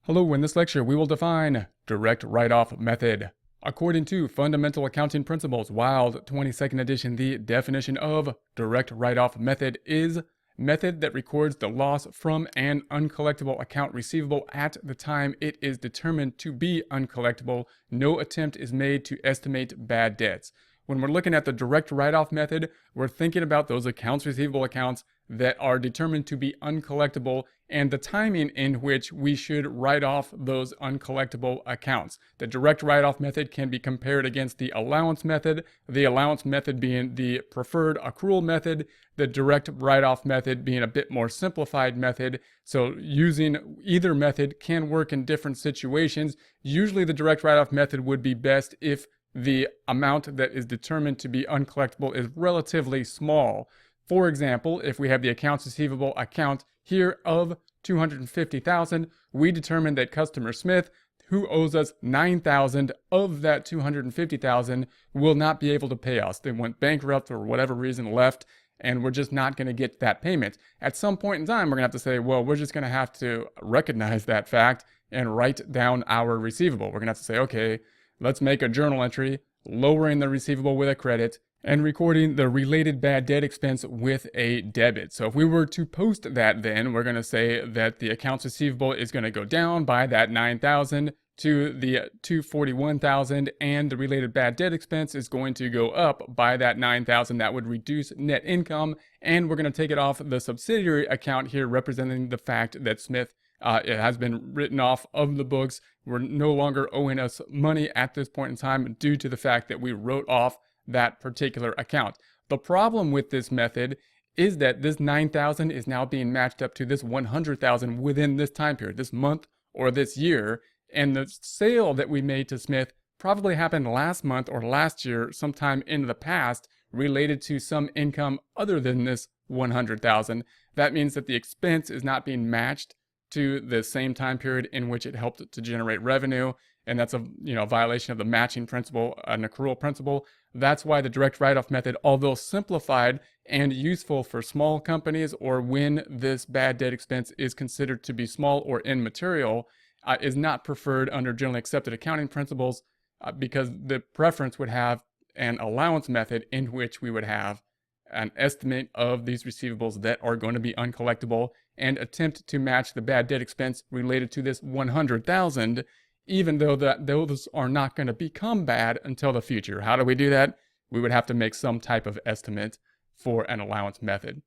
Hello, in this lecture we will define direct write-off method. According to Fundamental Accounting Principles, Wild 22nd edition, the definition of direct write-off method is method that records the loss from an uncollectible account receivable at the time it is determined to be uncollectible. No attempt is made to estimate bad debts. When we're looking at the direct write-off method, we're thinking about those accounts receivable accounts that are determined to be uncollectible and the timing in which we should write off those uncollectible accounts. The direct write-off method can be compared against the allowance method being the preferred accrual method, the direct write-off method being a bit more simplified method. So using either method can work in different situations. Usually the direct write-off method would be best if the amount that is determined to be uncollectible is relatively small. For example, if we have the accounts receivable account here of $250,000, we determine that customer Smith, who owes us $9,000 of that $250,000, will not be able to pay us. They went bankrupt or whatever reason left, and we're just not going to get that payment. At some point in time, we're going to have to say, well, we're just going to have to recognize that fact and write down our receivable. We're going to have to say, okay, let's make a journal entry, lowering the receivable with a credit, and recording the related bad debt expense with a debit. So if we were to post that, then we're going to say that the accounts receivable is going to go down by that $9,000 to the $241,000, and the related bad debt expense is going to go up by that $9,000. That would reduce net income, and we're going to take it off the subsidiary account here, representing the fact that Smith it has been written off of the books. We're no longer owing us money at this point in time due to the fact that we wrote off that particular account. The problem with this method is that this $9,000 is now being matched up to this $100,000 within this time period, this month or this year. And the sale that we made to Smith probably happened last month or last year, sometime in the past, related to some income other than this $100,000. That means that the expense is not being matched to the same time period in which it helped to generate revenue, and that's a violation of the matching principle, an accrual principle. That's why the direct write-off method, although simplified and useful for small companies or when this bad debt expense is considered to be small or immaterial, is not preferred under generally accepted accounting principles, because the preference would have an allowance method in which we would have an estimate of these receivables that are going to be uncollectible and attempt to match the bad debt expense related to this $100,000, even though those are not going to become bad until the future. How do we do that? We would have to make some type of estimate for an allowance method.